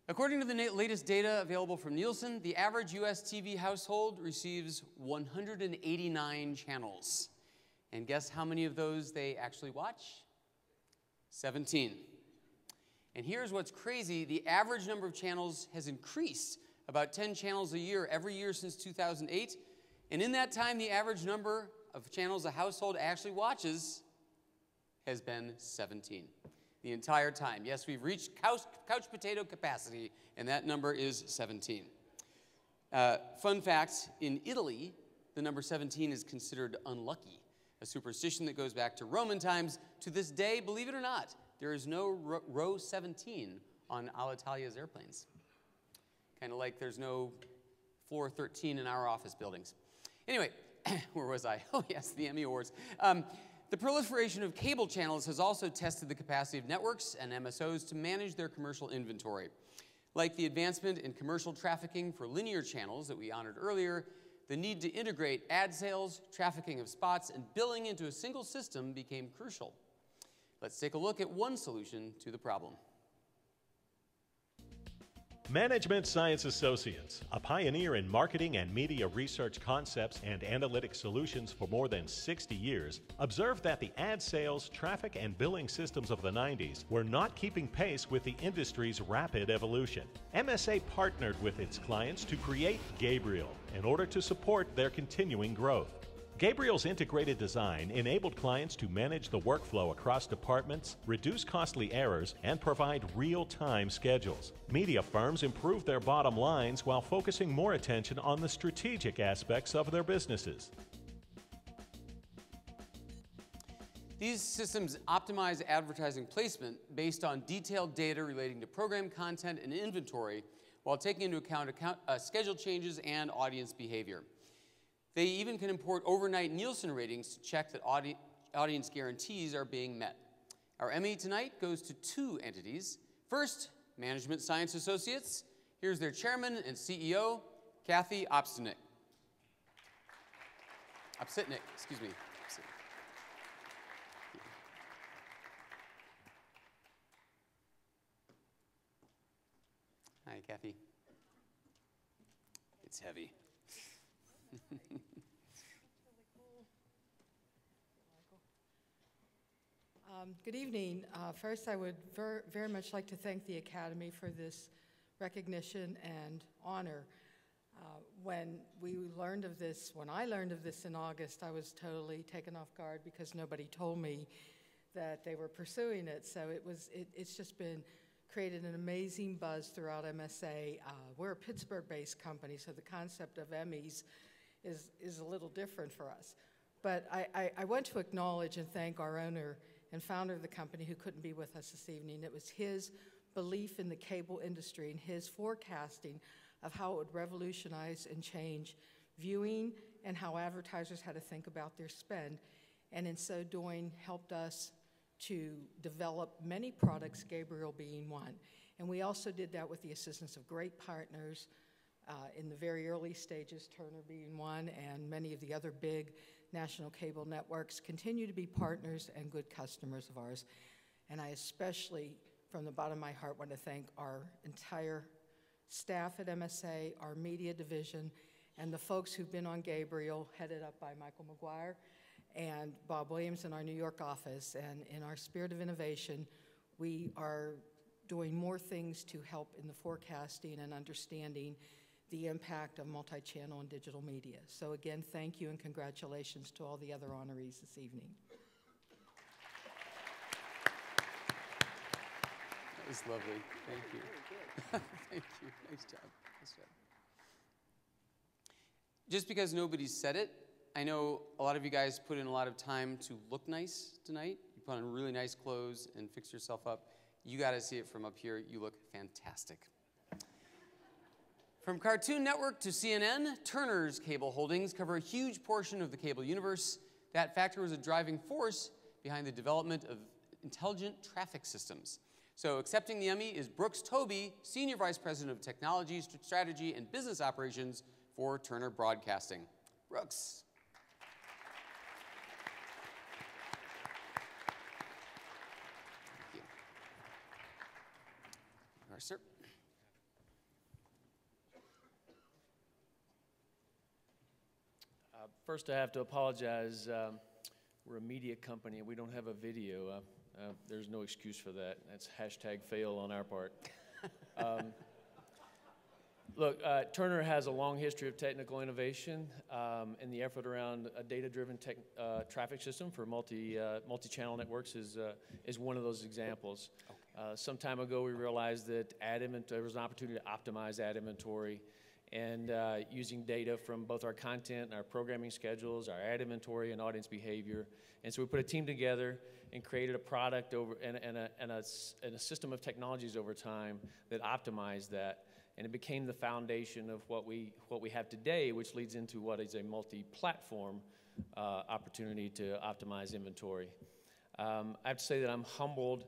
According to the latest data available from Nielsen, the average U.S. TV household receives 189 channels. And guess how many of those they actually watch? 17. And here's what's crazy. The average number of channels has increased about 10 channels a year every year since 2008. And in that time, the average number of channels a household actually watches has been 17. The entire time. Yes, we've reached couch potato capacity, and that number is 17. Fun fact, in Italy, the number 17 is considered unlucky, a superstition that goes back to Roman times. To this day, believe it or not, there is no row 17 on Alitalia's airplanes. Kind of like there's no floor 13 in our office buildings. Anyway, where was I? Oh yes, the Emmy Awards. The proliferation of cable channels has also tested the capacity of networks and MSOs to manage their commercial inventory. Like the advancement in commercial trafficking for linear channels that we honored earlier, the need to integrate ad sales, trafficking of spots, and billing into a single system became crucial. Let's take a look at one solution to the problem. Management Science Associates, a pioneer in marketing and media research concepts and analytic solutions for more than 60 years, observed that the ad sales, traffic, and billing systems of the 90s were not keeping pace with the industry's rapid evolution. MSA partnered with its clients to create Gabriel in order to support their continuing growth. Gabriel's integrated design enabled clients to manage the workflow across departments, reduce costly errors, and provide real-time schedules. Media firms improved their bottom lines while focusing more attention on the strategic aspects of their businesses. These systems optimize advertising placement based on detailed data relating to program content and inventory while taking into account schedule changes and audience behavior. They even can import overnight Nielsen ratings to check that audience guarantees are being met. Our Emmy tonight goes to two entities. First, Management Science Associates. Here's their chairman and CEO, Kathy Opsitnik. Excuse me. Hi, Kathy. It's heavy. Good evening. First, I would very much like to thank the Academy for this recognition and honor. When I learned of this in August, I was totally taken off guard because nobody told me that they were pursuing it. So it's just been created an amazing buzz throughout MSA. We're a Pittsburgh-based company, so the concept of Emmys is a little different for us. But I want to acknowledge and thank our owner and founder of the company who couldn't be with us this evening. It was his belief in the cable industry and his forecasting of how it would revolutionize and change viewing and how advertisers had to think about their spend. And in so doing, helped us to develop many products, Gabriel being one. And we also did that with the assistance of great partners in the very early stages, Turner being one, and many of the other big national cable networks continue to be partners and good customers of ours. And I especially, from the bottom of my heart, want to thank our entire staff at MSA, our media division, and the folks who've been on Gabriel, headed up by Michael McGuire and Bob Williams in our New York office. And in our spirit of innovation, we are doing more things to help in the forecasting and understanding the impact of multi-channel and digital media. So again, thank you and congratulations to all the other honorees this evening. That was lovely. Thank you. Thank you. Nice job. Nice job. Just because nobody said it, I know a lot of you guys put in a lot of time to look nice tonight. You put on really nice clothes and fix yourself up. You got to see it from up here. You look fantastic. From Cartoon Network to CNN, Turner's cable holdings cover a huge portion of the cable universe. That factor was a driving force behind the development of intelligent traffic systems. So accepting the Emmy is Brooks Toby, Senior Vice President of Technology, Strategy, and Business Operations for Turner Broadcasting. Brooks. Thank you. All right, sir. First, I have to apologize. We're a media company and we don't have a video. There's no excuse for that. That's #fail on our part. Look, Turner has a long history of technical innovation and the effort around a data-driven traffic system for multi-channel networks is one of those examples. Some time ago, we realized that there was an opportunity to optimize ad inventory, and using data from both our content and our programming schedules, our ad inventory, and audience behavior. And so we put a team together and created a product and a system of technologies over time that optimized that. And it became the foundation of what we have today, which leads into what is a multi-platform opportunity to optimize inventory. I have to say that I'm humbled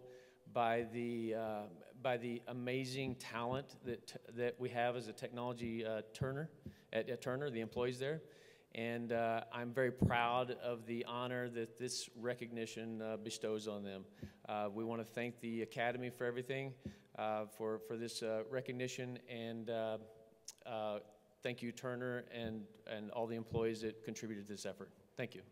by the amazing talent that we have as a technology at Turner, the employees there. And I'm very proud of the honor that this recognition bestows on them. We want to thank the Academy for everything, for this recognition, and thank you, Turner, and all the employees that contributed to this effort. Thank you.